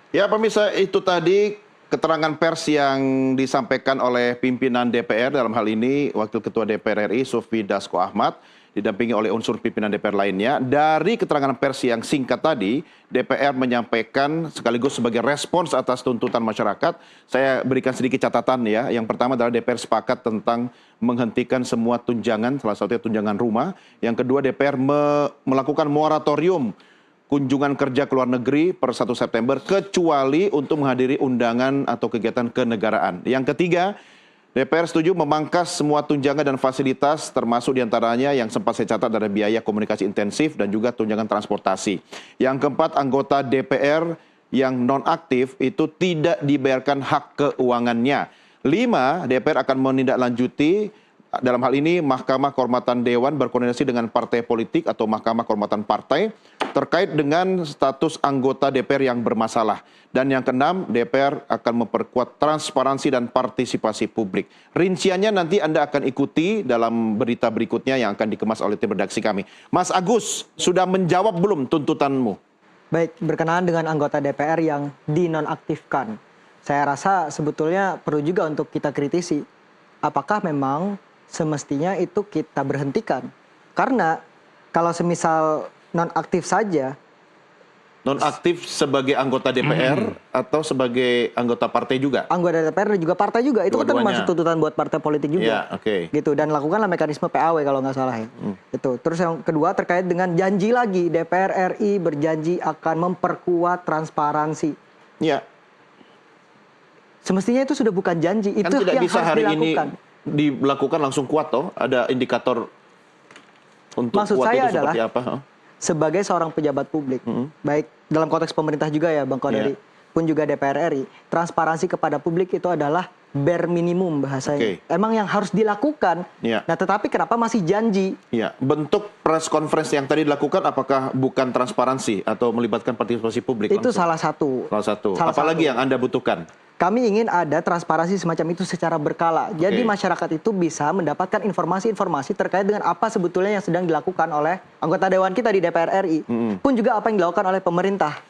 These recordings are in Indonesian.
Ya, pemirsa, itu tadi keterangan pers yang disampaikan oleh pimpinan DPR, dalam hal ini Wakil Ketua DPR RI Sufmi Dasko Ahmad, didampingi oleh unsur pimpinan DPR lainnya. Dari keterangan pers yang singkat tadi, DPR menyampaikan sekaligus sebagai respons atas tuntutan masyarakat. Saya berikan sedikit catatan ya. Yang pertama adalah DPR sepakat tentang menghentikan semua tunjangan, salah satunya tunjangan rumah. Yang kedua, DPR melakukan moratorium kunjungan kerja ke luar negeri per 1 September kecuali untuk menghadiri undangan atau kegiatan kenegaraan. Yang ketiga, DPR setuju memangkas semua tunjangan dan fasilitas termasuk diantaranya yang sempat saya catat ada biaya komunikasi intensif dan juga tunjangan transportasi. Yang keempat, anggota DPR yang nonaktif itu tidak dibayarkan hak keuangannya. 5, DPR akan menindaklanjuti dalam hal ini Mahkamah Kehormatan Dewan berkoordinasi dengan partai politik atau Mahkamah Kehormatan Partai terkait dengan status anggota DPR yang bermasalah. Dan yang keenam, DPR akan memperkuat transparansi dan partisipasi publik. Rinciannya nanti Anda akan ikuti dalam berita berikutnya yang akan dikemas oleh tim redaksi kami. Mas Agus, sudah menjawab belum tuntutanmu? Baik, berkenaan dengan anggota DPR yang dinonaktifkan. Saya rasa sebetulnya perlu juga untuk kita kritisi. Apakah memang semestinya itu kita berhentikan? Karena kalau semisal nonaktif saja. Nonaktif sebagai anggota DPR atau sebagai anggota partai juga? Anggota DPR dan juga partai juga. Itu kan termasuk tuntutan buat partai politik juga. Ya, oke. Gitu, dan lakukanlah mekanisme PAW kalau nggak salah ya. Itu. Terus yang kedua terkait dengan janji lagi. DPR RI berjanji akan memperkuat transparansi. Ya. Semestinya itu sudah bukan janji. Kan Itu tidak yang bisa harus hari dilakukan. ini dilakukan langsung kuat toh? Ada indikator untuk Maksud kuat saya itu adalah seperti apa? sebagai seorang pejabat publik, baik dalam konteks pemerintah juga ya Bang Kodari, pun juga DPR RI, transparansi kepada publik itu adalah bare minimum bahasanya. Emang yang harus dilakukan. Nah, tetapi kenapa masih janji? Ya, bentuk press conference yang tadi dilakukan apakah bukan transparansi atau melibatkan partisipasi publik? Itu langsung? salah satu. Apalagi yang Anda butuhkan? Kami ingin ada transparansi semacam itu secara berkala. Jadi masyarakat itu bisa mendapatkan informasi-informasi terkait dengan apa sebetulnya yang sedang dilakukan oleh anggota dewan kita di DPR RI. Pun juga apa yang dilakukan oleh pemerintah.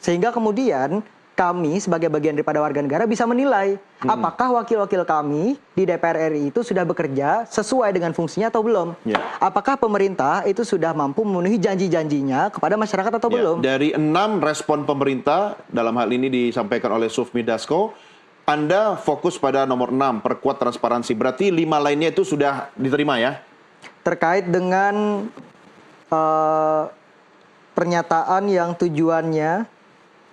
Sehingga kemudian kami sebagai bagian daripada warga negara bisa menilai apakah wakil-wakil kami di DPR RI itu sudah bekerja sesuai dengan fungsinya atau belum. Apakah pemerintah itu sudah mampu memenuhi janji-janjinya kepada masyarakat atau belum. Dari 6 respon pemerintah, dalam hal ini disampaikan oleh Sufmi Dasko, Anda fokus pada nomor 6, perkuat transparansi. Berarti 5 lainnya itu sudah diterima ya? Terkait dengan pernyataan yang tujuannya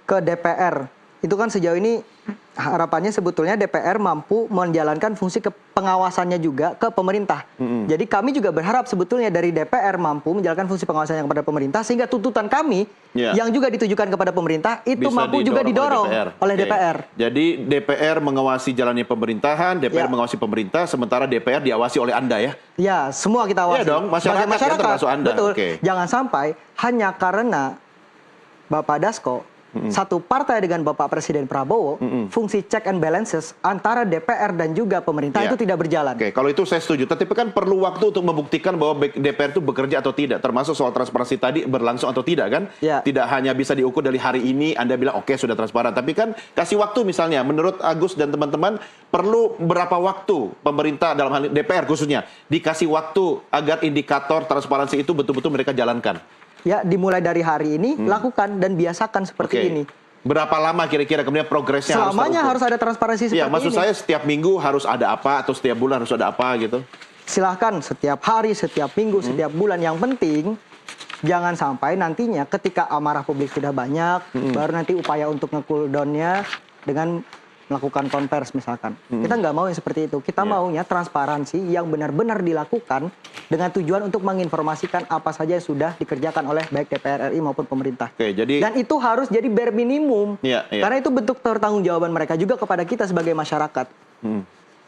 ke DPR. Itu kan sejauh ini harapannya sebetulnya DPR mampu menjalankan fungsi pengawasannya juga ke pemerintah. Jadi kami juga berharap sebetulnya dari DPR mampu menjalankan fungsi pengawasannya kepada pemerintah sehingga tuntutan kami yang juga ditujukan kepada pemerintah itu bisa mampu juga didorong oleh DPR. Jadi DPR mengawasi jalannya pemerintahan, DPR mengawasi pemerintah, sementara DPR diawasi oleh Anda ya? Ya, semua kita awasi. Iya dong, masyarakat termasuk Anda. Betul. Jangan sampai hanya karena Bapak Dasko satu partai dengan Bapak Presiden Prabowo, fungsi check and balances antara DPR dan juga pemerintah itu tidak berjalan. Kalau itu saya setuju. Tapi kan perlu waktu untuk membuktikan bahwa DPR itu bekerja atau tidak. Termasuk soal transparansi tadi berlangsung atau tidak kan? Tidak hanya bisa diukur dari hari ini Anda bilang oke sudah transparan. Tapi kan kasih waktu misalnya. Menurut Agus dan teman-teman perlu berapa waktu pemerintah dalam hal DPR khususnya dikasih waktu agar indikator transparansi itu betul-betul mereka jalankan. Ya, dimulai dari hari ini, lakukan dan biasakan seperti ini. Berapa lama kira-kira kemudian progresnya selamanya harus ada transparansi seperti ini? Ya, maksud saya setiap minggu harus ada apa, atau setiap bulan harus ada apa gitu? Silahkan, setiap hari, setiap minggu, setiap bulan. Yang penting, jangan sampai nantinya ketika amarah publik sudah banyak, baru nanti upaya untuk nge-cool down-nya dengan melakukan konvers misalkan. Kita nggak mau yang seperti itu. Kita maunya transparansi yang benar-benar dilakukan dengan tujuan untuk menginformasikan apa saja yang sudah dikerjakan oleh baik DPR RI maupun pemerintah. Dan itu harus jadi bare minimum. Karena itu bentuk pertanggungjawaban mereka juga kepada kita sebagai masyarakat.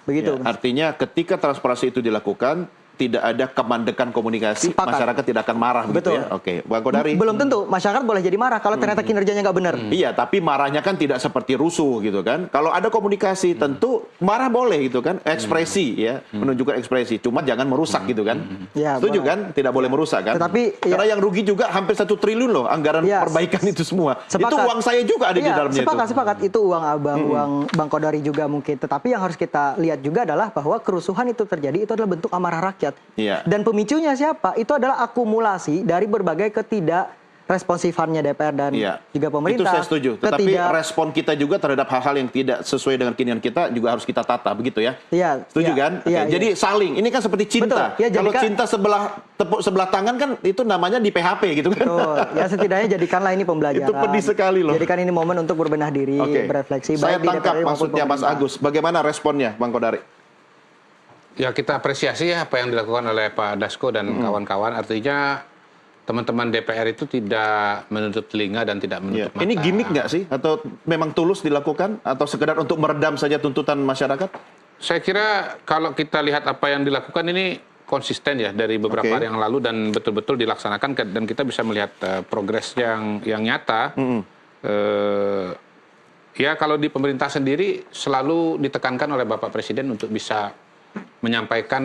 Begitu. Artinya ketika transparansi itu dilakukan, tidak ada kemandekan komunikasi, Sepakat. masyarakat tidak akan marah begitu Betul. ya. Oke, Bang Kodari. Belum tentu masyarakat boleh jadi marah kalau ternyata kinerjanya nggak benar. Iya, tapi marahnya kan tidak seperti rusuh gitu kan. Kalau ada komunikasi tentu marah boleh gitu kan, ekspresi ya, menunjukkan ekspresi. Cuma jangan merusak gitu kan. Ya, Setuju boleh. kan? Tidak boleh merusak kan. Tetapi, karena yang rugi juga hampir 1 triliun loh anggaran Ya, perbaikan itu semua. sepakat. Itu uang saya juga ada di Iya, dalamnya sepakat. Itu uang abang, uang Bang Kodari juga mungkin. Tetapi yang harus kita lihat juga adalah bahwa kerusuhan itu terjadi itu adalah bentuk amarah rakyat. Iya. Dan pemicunya siapa? Itu adalah akumulasi dari berbagai ketidakresponsifan DPR dan Iya. juga pemerintah. Itu saya setuju. Tetapi respon kita juga terhadap hal-hal yang tidak sesuai dengan keinginan kita juga harus kita tata, begitu ya? Iya. Setuju iya, kan? iya, Oke, iya. jadi saling. Ini kan seperti cinta. Betul. Ya, kalau jadikan- cinta tepuk sebelah tangan kan itu namanya di PHP gitu kan? Betul. Ya setidaknya jadikanlah ini pembelajaran. Itu pedih sekali loh. Jadikan ini momen untuk berbenah diri, Oke. berefleksi. Saya baik di tangkap DPR maupun maksudnya Mas pemerintah. Agus. Bagaimana responnya, Bang Kodari? Ya kita apresiasi ya apa yang dilakukan oleh Pak Dasko dan kawan-kawan. Artinya teman-teman DPR itu tidak menutup telinga dan tidak Ya. menutup mata. Ini gimmick nggak sih? Atau memang tulus dilakukan? Atau sekedar untuk meredam saja tuntutan masyarakat? Saya kira kalau kita lihat apa yang dilakukan ini konsisten ya dari beberapa Oke. hari yang lalu dan betul-betul dilaksanakan dan kita bisa melihat progres yang nyata. Ya kalau di pemerintah sendiri selalu ditekankan oleh Bapak Presiden untuk bisa menyampaikan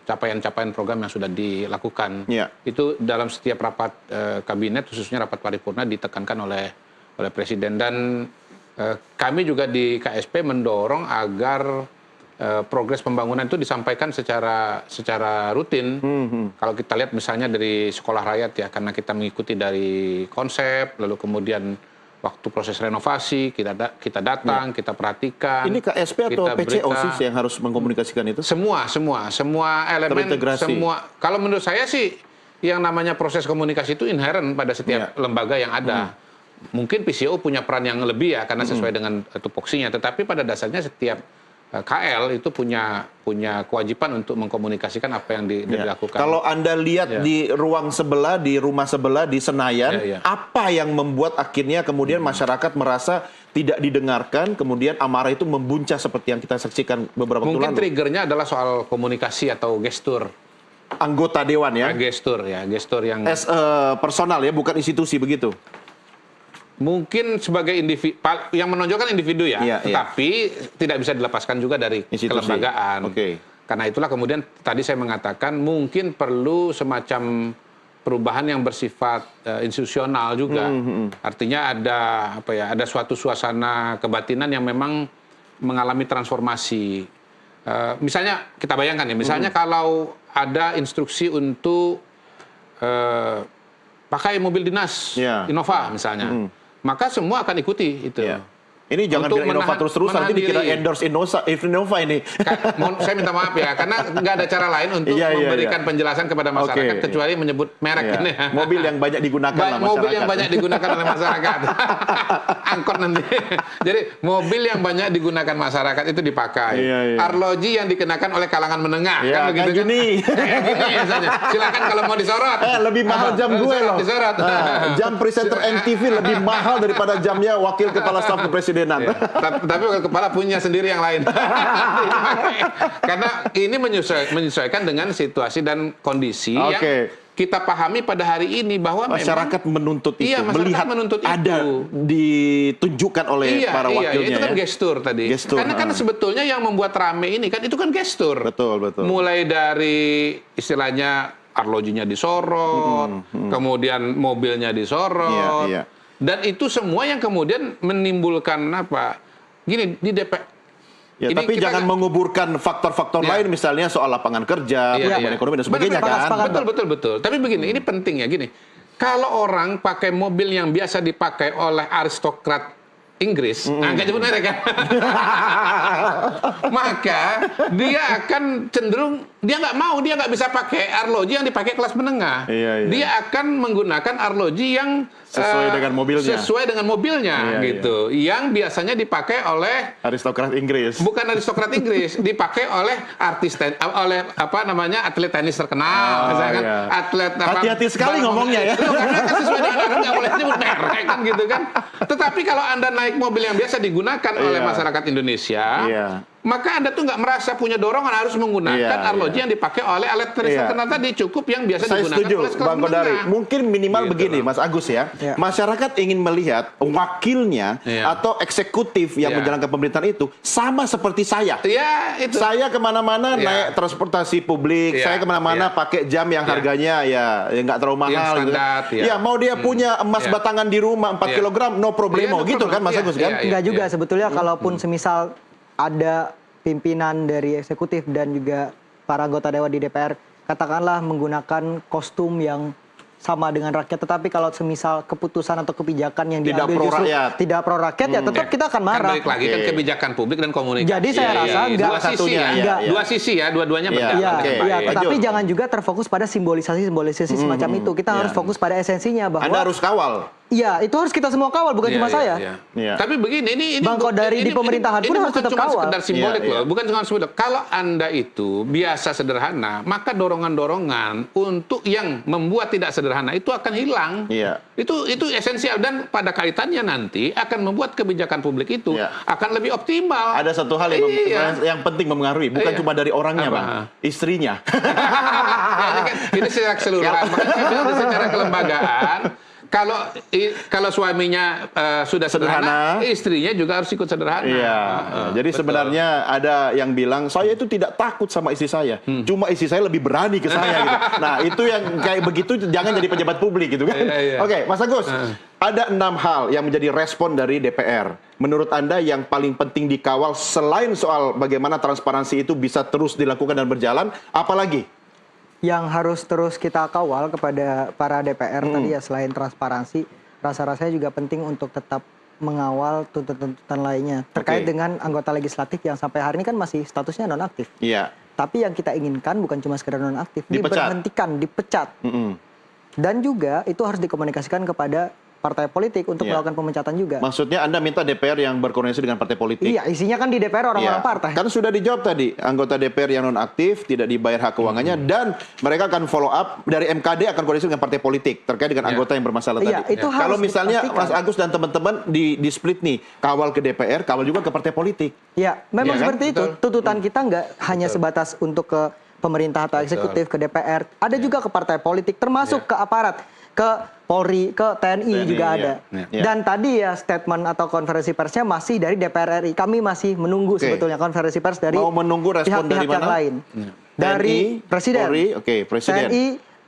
capaian-capaian program yang sudah dilakukan. Iya. Itu dalam setiap rapat kabinet, khususnya rapat paripurna ditekankan oleh Presiden. Dan kami juga di KSP mendorong agar progres pembangunan itu disampaikan secara rutin. Kalau kita lihat misalnya dari sekolah rakyat ya, karena kita mengikuti dari konsep, lalu kemudian waktu proses renovasi kita datang, kita perhatikan. Ini KSP atau kita PCO berita. sih yang harus mengkomunikasikan itu? Semua elemen, Terintegrasi. Kalau menurut saya sih, yang namanya proses komunikasi itu inherent pada setiap lembaga yang ada. Mungkin PCO punya peran yang lebih ya, karena sesuai dengan tupoksinya. Tetapi pada dasarnya setiap KL itu punya kewajiban untuk mengkomunikasikan apa yang dilakukan. Kalau Anda lihat di ruang sebelah, di rumah sebelah, di Senayan, apa yang membuat akhirnya kemudian masyarakat merasa tidak didengarkan, kemudian amarah itu membuncah seperti yang kita saksikan beberapa waktu Mungkin lalu? triggernya adalah soal komunikasi atau gestur. Anggota Dewan ya? Gestur yang... Personal ya, bukan institusi begitu? Mungkin sebagai individu, yang menonjolkan individu ya, tetapi tidak bisa dilepaskan juga dari institusi. Kelembagaan. Karena itulah kemudian tadi saya mengatakan mungkin perlu semacam perubahan yang bersifat institusional juga. Artinya ada suatu suasana kebatinan yang memang mengalami transformasi. Misalnya kita bayangkan ya, misalnya kalau ada instruksi untuk pakai mobil dinas Innova misalnya. Maka semua akan ikuti itu. Ini jangan bilang Innova terus-terusan, nanti dikira endorse Innova ini. Saya minta maaf ya, karena nggak ada cara lain untuk memberikan penjelasan kepada masyarakat kecuali menyebut merek ini. Mobil yang banyak digunakan oleh masyarakat. Mobil yang banyak digunakan oleh masyarakat. Angkot nanti. Jadi mobil yang banyak digunakan masyarakat itu dipakai. Arloji yang dikenakan oleh kalangan menengah. Kan begitu gini. Gini misalnya. Silakan kalau mau disorot. Lebih mahal jam gue loh. Disorot. Jam presenter NTV lebih mahal daripada jamnya wakil kepala staf kepresidenan. Tapi wakil kepala punya sendiri yang lain. Karena ini menyesuaikan dengan situasi dan kondisi yang kita pahami pada hari ini bahwa masyarakat menuntut itu, melihat menuntut ada ditunjukkan oleh para wakilnya. Itu kan gestur tadi. Karena kan sebetulnya yang membuat rame ini kan itu kan gestur. Betul. Mulai dari istilahnya arlojinya disorot, kemudian mobilnya disorot. Dan itu semua yang kemudian menimbulkan apa? Gini, di DPR. Ya, tapi jangan menguburkan faktor-faktor lain, misalnya soal lapangan kerja, pertumbuhan ekonomi dan sebagainya kan. Betul. Tapi begini, ini penting ya gini. Kalau orang pakai mobil yang biasa dipakai oleh aristokrat Inggris, nggak nyebut merek kan? Maka dia akan cenderung, dia nggak bisa pakai arloji yang dipakai kelas menengah. Dia akan menggunakan arloji yang sesuai dengan mobilnya, gitu. Yang biasanya dipakai oleh aristokrat Inggris. Bukan aristokrat Inggris, dipakai oleh atlet tenis terkenal, misalkan atlet. Hati-hati sekali ngomongnya ya. Karena kan sesuai dengan nggak boleh disebut merek kan gitu kan. Tetapi kalau Anda naik mobil yang biasa digunakan oleh masyarakat Indonesia, maka Anda tuh nggak merasa punya dorongan harus menggunakan arloji yang dipakai oleh alat terkenal tadi, cukup yang biasa Saya digunakan setuju, oleh sekelas Bang Kodari. menengah. Mungkin minimal Gitu begini, loh. Mas Agus ya. Masyarakat ingin melihat wakilnya atau eksekutif yang menjalankan pemerintahan itu sama seperti saya. Iya, itu. Saya kemana-mana naik transportasi publik, saya kemana-mana pakai jam yang harganya ya nggak terlalu mahal. Yang standar, gitu. Ya mau dia punya emas batangan di rumah 4 kilogram, no problemo, no gitu problem. kan Mas Agus kan? Enggak juga sebetulnya, kalaupun semisal ada pimpinan dari eksekutif dan juga para anggota dewan di DPR katakanlah menggunakan kostum yang sama dengan rakyat, tetapi kalau semisal keputusan atau kebijakan yang Tidak diambil pro justru rakyat. tidak pro rakyat, ya tetap kita akan Kan marah. balik lagi kan kebijakan publik dan komunikasi. Jadi saya rasa enggak dua sisi satunya, ya. enggak. Dua sisi ya, dua-duanya berjalan Iya, dengan iya, baik. tetapi Lanjut. jangan juga terfokus pada simbolisasi semacam itu. Kita harus fokus pada esensinya bahwa Anda harus kawal. iya, itu harus kita semua kawal, bukan cuma saya. Iya. Tapi begini, ini Bang Kodari di pemerintahan pun harus bukan tetap cuma kawal. sekedar simbolik Iya, loh, iya. bukan cuma simbolik. Kalau Anda itu biasa sederhana, maka dorongan-dorongan untuk yang membuat tidak sederhana itu akan hilang. Iya. Itu esensial dan pada kaitannya nanti akan membuat kebijakan publik itu Iya. akan lebih optimal. Ada satu hal yang, Iya. yang penting mempengaruhi, bukan Iya. cuma dari orangnya, Apa? Bang, istrinya. Ya, ini secara keseluruhan. Makanya saya bilang secara kelembagaan, kalau suaminya sudah sederhana, istrinya juga harus ikut sederhana. Iya. Jadi betul. sebenarnya ada yang bilang saya itu tidak takut sama istri saya, cuma istri saya lebih berani ke saya. Gitu. Nah itu yang kayak begitu jangan jadi pejabat publik gitu kan. Iya. Oke, Mas Agus, ada 6 hal yang menjadi respon dari DPR. Menurut Anda yang paling penting dikawal selain soal bagaimana transparansi itu bisa terus dilakukan dan berjalan, apalagi? Yang harus terus kita kawal kepada para DPR tadi ya, selain transparansi, rasa-rasanya juga penting untuk tetap mengawal tuntutan-tuntutan lainnya terkait dengan anggota legislatif yang sampai hari ini kan masih statusnya nonaktif. Iya. Tapi yang kita inginkan bukan cuma sekedar nonaktif, Dipecat. diberhentikan, dipecat. Dan juga itu harus dikomunikasikan kepada partai politik untuk Iya. melakukan pemecatan juga. Maksudnya Anda minta DPR yang berkoordinasi dengan partai politik? Iya, isinya kan di DPR orang-orang Iya. partai. Kan sudah dijawab tadi, anggota DPR yang nonaktif tidak dibayar hak keuangannya dan mereka akan follow up dari MKD akan koordinasi dengan partai politik terkait dengan anggota yang bermasalah Iya, tadi. itu harus Kalau misalnya dipastikan. Mas Agus dan teman-teman di split nih, kawal ke DPR, kawal juga ke partai politik. Ya, memang Iya kan? seperti itu. Betul. Tuntutan kita nggak hanya sebatas untuk ke pemerintah atau eksekutif, ke DPR. Ada juga ke partai politik, termasuk ke aparat, ke Polri, ke TNI juga iya. ada. Iya. Dan tadi ya statement atau konferensi persnya masih dari DPR RI. Kami masih menunggu Oke. sebetulnya konferensi pers dari Mau menunggu respon dari pihak-pihak yang mana? lain. TNI, Dari Presiden. Polri, oke, Presiden. TNI,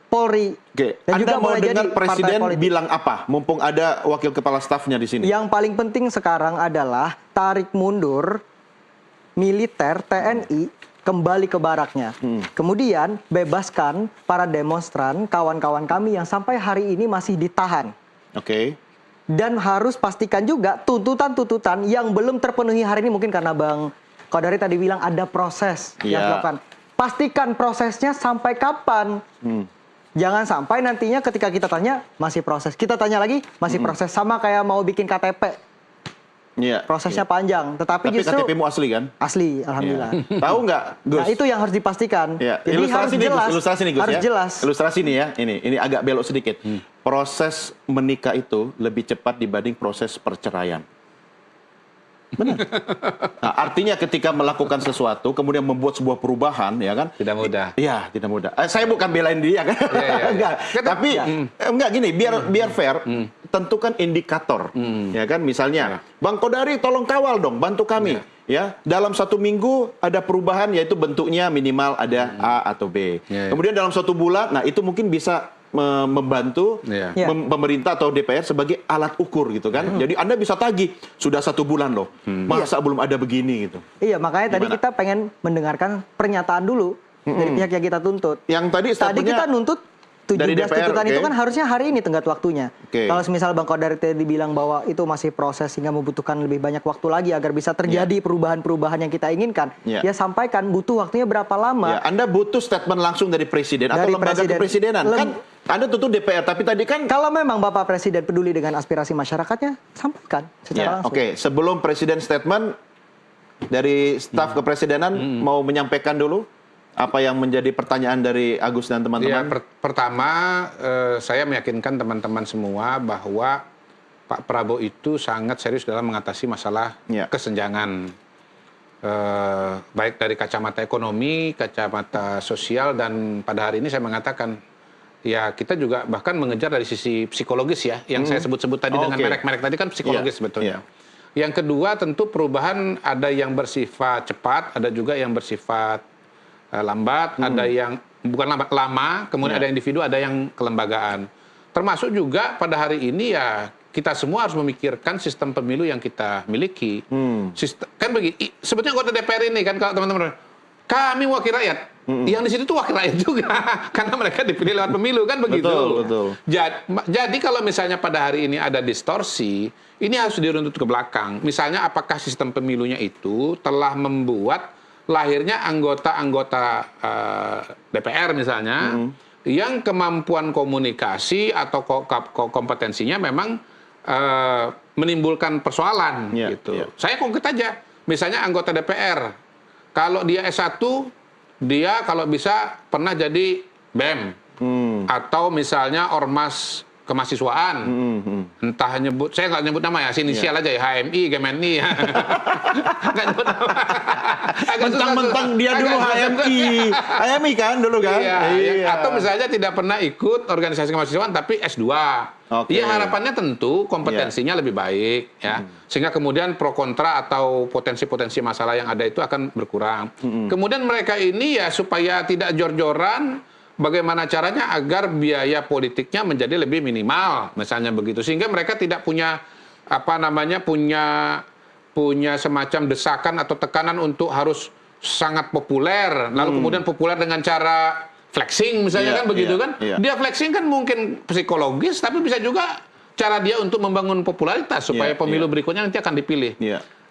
Polri. Oke, Dan Anda juga mau boleh dengar jadi partai Presiden politik. bilang apa? Mumpung ada wakil kepala stafnya di sini. Yang paling penting sekarang adalah tarik mundur militer TNI kembali ke baraknya. Kemudian bebaskan para demonstran, kawan-kawan kami yang sampai hari ini masih ditahan. Oke. Dan harus pastikan juga tuntutan-tuntutan yang belum terpenuhi hari ini, mungkin karena Bang Kodari tadi bilang ada proses yang Iya. dilakukan. Pastikan prosesnya sampai kapan. Jangan sampai nantinya ketika kita tanya masih proses. Kita tanya lagi masih proses, sama kayak mau bikin KTP. Iya. Prosesnya panjang, tetapi Tapi justru KTP-mu asli kan? asli, alhamdulillah. Iya. Tahu nggak, Gus? Nah, itu yang harus dipastikan. Ya, Jadi harus ilustrasi nih, jelas. Gus. Ilustrasi nih, Gus, harus ya. jelas. Ilustrasi nih ya. Ini agak belok sedikit. Proses menikah itu lebih cepat dibanding proses perceraian. Benar. Nah, artinya ketika melakukan sesuatu, kemudian membuat sebuah perubahan, ya kan? Tidak mudah. Iya, tidak mudah. Saya bukan belain dia kan. iya. Enggak. Tapi enggak gini, biar fair, tentukan indikator. Ya kan, misalnya, Bang Kodari tolong kawal dong, bantu kami. Ya, dalam 1 minggu ada perubahan, yaitu bentuknya minimal ada A atau B. Iya. Kemudian dalam 1 bulan, nah itu mungkin bisa membantu Iya. pemerintah atau DPR sebagai alat ukur gitu kan. Jadi Anda bisa tagih, sudah 1 bulan loh, masa belum ada begini gitu. Iya, makanya tadi Gimana? kita pengen mendengarkan pernyataan dulu dari pihak yang kita tuntut. Yang tadi Tadi statementnya kita nuntut 17 dari DPR, tuntutan itu oke. kan harusnya hari ini tenggat waktunya. Oke. Kalau misal Bang Kodari tadi bilang bahwa itu masih proses sehingga membutuhkan lebih banyak waktu lagi agar bisa terjadi perubahan-perubahan yang kita inginkan, Ya. ya sampaikan butuh waktunya berapa lama. ya, Anda butuh statement langsung dari presiden atau Dari lembaga presiden. kepresidenan. Kan Anda tuntut DPR, tapi tadi kan Kalau memang Bapak Presiden peduli dengan aspirasi masyarakatnya, sampaikan secara ya, langsung. oke, sebelum presiden statement dari staf kepresidenan mau menyampaikan dulu apa yang menjadi pertanyaan dari Agus dan Ya, teman-teman. pertama saya meyakinkan teman-teman semua bahwa Pak Prabowo itu sangat serius dalam mengatasi masalah Ya. kesenjangan baik dari kacamata ekonomi, kacamata sosial, dan pada hari ini saya mengatakan ya kita juga bahkan mengejar dari sisi psikologis ya, yang saya sebut-sebut tadi dengan merek-merek tadi kan psikologis sebetulnya. Yang kedua tentu perubahan ada yang bersifat cepat, ada juga yang bersifat lambat, ada yang bukan lambat lama, kemudian ada individu, ada yang kelembagaan. Termasuk juga pada hari ini ya kita semua harus memikirkan sistem pemilu yang kita miliki. Kan begini, sebetulnya anggota DPR ini kan kalau teman-teman, kami wakil rakyat, yang di situ tuh wakil rakyat juga, karena mereka dipilih lewat pemilu kan begitu. Betul. Jadi kalau misalnya pada hari ini ada distorsi, ini harus diruntut ke belakang. Misalnya apakah sistem pemilunya itu telah membuat lahirnya anggota-anggota DPR misalnya, yang kemampuan komunikasi atau kompetensinya memang menimbulkan persoalan gitu. Saya konkret aja, misalnya anggota DPR, kalau dia S1, dia kalau bisa pernah jadi BEM, atau misalnya ormas kemahasiswaan, entah nyebut, saya nggak nyebut nama ya, inisial aja ya, HMI, GMNI, nggak nyebut nama. Mentang-mentang dia dulu HMI kan dulu kan? Atau misalnya tidak pernah ikut organisasi kemahasiswaan tapi S2. Ya harapannya tentu kompetensinya lebih baik ya, sehingga kemudian pro kontra atau potensi-potensi masalah yang ada itu akan berkurang. Kemudian mereka ini ya supaya tidak jor-joran, bagaimana caranya agar biaya politiknya menjadi lebih minimal, misalnya begitu, sehingga mereka tidak punya punya semacam desakan atau tekanan untuk harus sangat populer, lalu kemudian populer dengan cara flexing misalnya kan begitu kan. Dia flexing kan mungkin psikologis, tapi bisa juga cara dia untuk membangun popularitas supaya pemilu berikutnya nanti akan dipilih.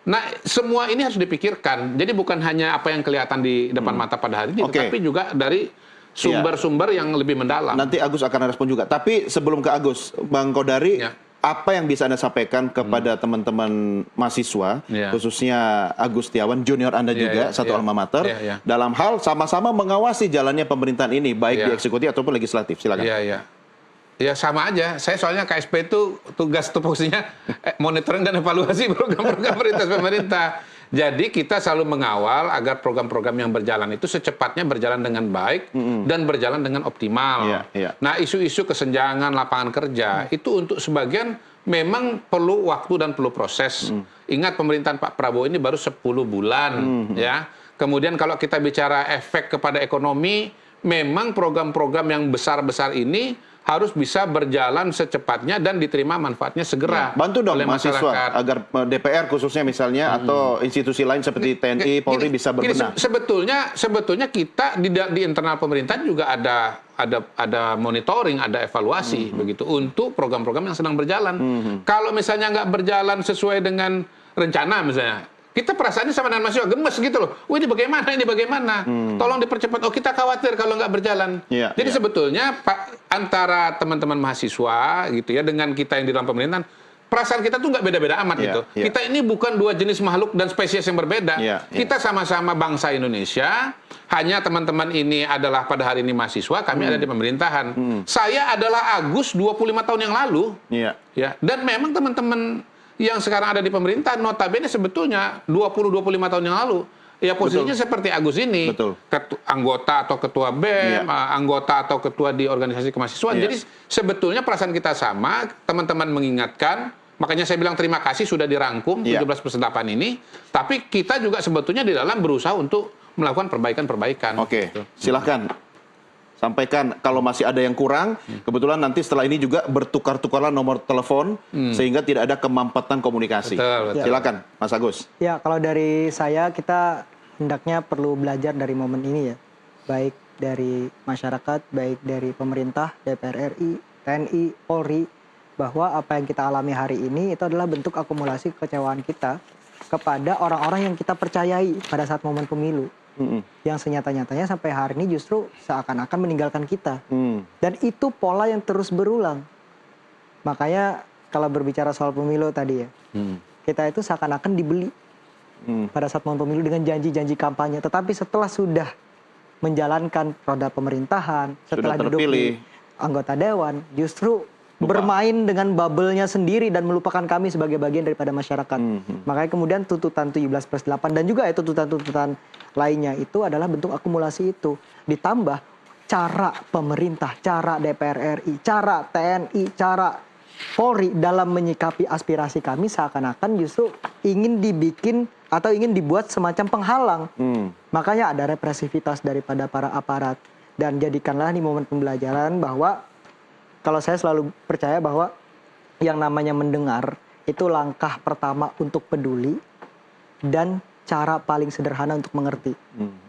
Nah, semua ini harus dipikirkan. Jadi bukan hanya apa yang kelihatan di depan mata pada hari ini, tetapi juga dari sumber-sumber yang lebih mendalam. Nanti Agus akan respon juga. Tapi sebelum ke Agus, Bang Kodari, apa yang bisa Anda sampaikan kepada teman-teman mahasiswa, khususnya Agus Setiawan, junior Anda juga, satu alma mater, dalam hal sama-sama mengawasi jalannya pemerintahan ini, baik di eksekutif ataupun legislatif? Silakan. Ya sama aja. Saya soalnya KSP itu tugas tupoksinya monitoring dan evaluasi program-program pemerintah. Jadi kita selalu mengawal agar program-program yang berjalan itu secepatnya berjalan dengan baik dan berjalan dengan optimal. Nah, isu-isu kesenjangan lapangan kerja itu untuk sebagian memang perlu waktu dan perlu proses. Ingat pemerintahan Pak Prabowo ini baru 10 bulan ya. Kemudian kalau kita bicara efek kepada ekonomi, memang program-program yang besar-besar ini harus bisa berjalan secepatnya dan diterima manfaatnya segera. Bantu dong oleh mahasiswa masyarakat agar DPR khususnya misalnya atau institusi lain seperti TNI, Polri bisa berbenah. Sebetulnya kita di internal pemerintahan juga ada monitoring, ada evaluasi begitu untuk program-program yang sedang berjalan. Kalau misalnya nggak berjalan sesuai dengan rencana misalnya, kita perasaannya sama dengan mahasiswa gemes gitu loh. Ini bagaimana? Tolong dipercepat. Oh, kita khawatir kalau nggak berjalan. Jadi sebetulnya antara teman-teman mahasiswa gitu ya dengan kita yang di dalam pemerintahan, perasaan kita tuh nggak beda-beda amat gitu. Kita ini bukan dua jenis makhluk dan spesies yang berbeda. Kita sama-sama bangsa Indonesia. Hanya teman-teman ini adalah pada hari ini mahasiswa, kami ada di pemerintahan. Saya adalah Agus 25 tahun yang lalu. Ya. Dan memang teman-teman yang sekarang ada di pemerintahan notabene sebetulnya 20-25 tahun yang lalu ya posisinya seperti Agus ini, anggota atau ketua BEM, anggota atau ketua di organisasi kemahasiswaan. Jadi sebetulnya perasaan kita sama, teman-teman mengingatkan, makanya saya bilang terima kasih sudah dirangkum 17+8 ini, tapi kita juga sebetulnya di dalam berusaha untuk melakukan perbaikan-perbaikan. Oke, silahkan sampaikan kalau masih ada yang kurang. Kebetulan nanti setelah ini juga bertukar-tukarlah nomor telepon sehingga tidak ada kemampatan komunikasi. Betul. Silakan, Mas Agus. Ya, kalau dari saya kita hendaknya perlu belajar dari momen ini ya, baik dari masyarakat, baik dari pemerintah, DPR RI, TNI, Polri, bahwa apa yang kita alami hari ini itu adalah bentuk akumulasi kekecewaan kita kepada orang-orang yang kita percayai pada saat momen pemilu. Yang senyata-nyatanya sampai hari ini justru seakan-akan meninggalkan kita. Dan itu pola yang terus berulang. Makanya kalau berbicara soal pemilu tadi ya, kita itu seakan-akan dibeli pada saat momen pemilu dengan janji-janji kampanye. Tetapi setelah sudah menjalankan roda pemerintahan, setelah duduk di anggota dewan, justru bermain dengan bubble-nya sendiri dan melupakan kami sebagai bagian daripada masyarakat. Makanya kemudian tuntutan 17+8 dan juga itu tuntutan-tuntutan lainnya itu adalah bentuk akumulasi itu. Ditambah cara pemerintah, cara DPR RI, cara TNI, cara Polri dalam menyikapi aspirasi kami seakan-akan justru ingin dibikin atau ingin dibuat semacam penghalang. Makanya ada represivitas daripada para aparat. Dan jadikanlah ini momen pembelajaran bahwa kalau saya selalu percaya bahwa yang namanya mendengar itu langkah pertama untuk peduli dan cara paling sederhana untuk mengerti.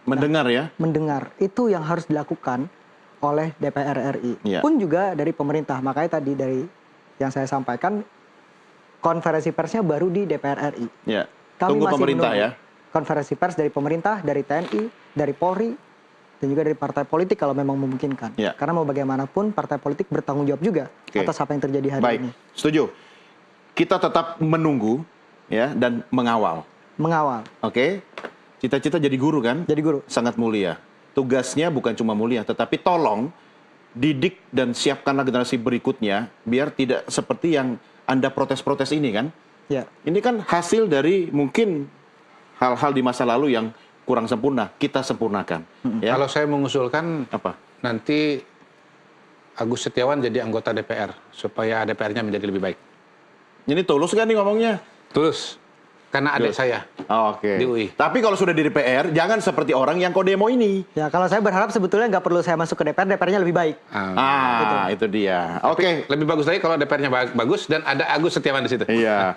Mendengar ya? Mendengar itu yang harus dilakukan oleh DPR RI. Pun juga dari pemerintah. Makanya tadi dari yang saya sampaikan konferensi persnya baru di DPR RI. Ya. Kami Tunggu masih pemerintah menunggu ya. konferensi pers dari pemerintah, dari TNI, dari Polri, dan juga dari partai politik kalau memang memungkinkan. Ya. Karena mau bagaimanapun partai politik bertanggung jawab juga atas apa yang terjadi hari Baik, ini. setuju. Kita tetap menunggu ya dan mengawal. Mengawal. Oke. Cita-cita jadi guru kan? Jadi guru. Sangat mulia. Tugasnya bukan cuma mulia, tetapi tolong didik dan siapkanlah generasi berikutnya biar tidak seperti yang Anda protes-protes ini kan. Ya. Ini kan hasil dari mungkin hal-hal di masa lalu yang kurang sempurna, kita sempurnakan. Ya. Kalau saya mengusulkan Apa? nanti Agus Setiawan jadi anggota DPR supaya DPR-nya menjadi lebih baik. Ini tulus kan nih ngomongnya? Tulus. Karena adik saya Oke. di UI. Tapi kalau sudah di DPR, jangan seperti orang yang kok demo ini. Ya, kalau saya berharap sebetulnya nggak perlu saya masuk ke DPR, DPR-nya lebih baik. Itu dia. Oke. Lebih bagus lagi kalau DPR-nya bagus dan ada Agus Setiawan di situ. Iya.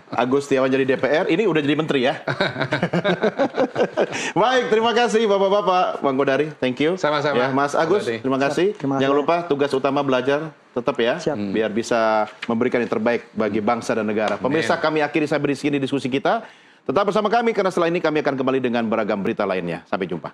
Agus Setiawan jadi DPR, ini udah jadi menteri ya. Baik, terima kasih Bapak-bapak. Bang Godari, thank you. Sama-sama. Ya, Mas Agus, terima kasih. Terima kasih. Jangan lupa tugas utama belajar tetap ya. Siap. Biar bisa memberikan yang terbaik bagi bangsa dan negara. Pemirsa, kami akhiri sampai di sini diskusi kita. Tetap bersama kami karena setelah ini kami akan kembali dengan beragam berita lainnya. Sampai jumpa.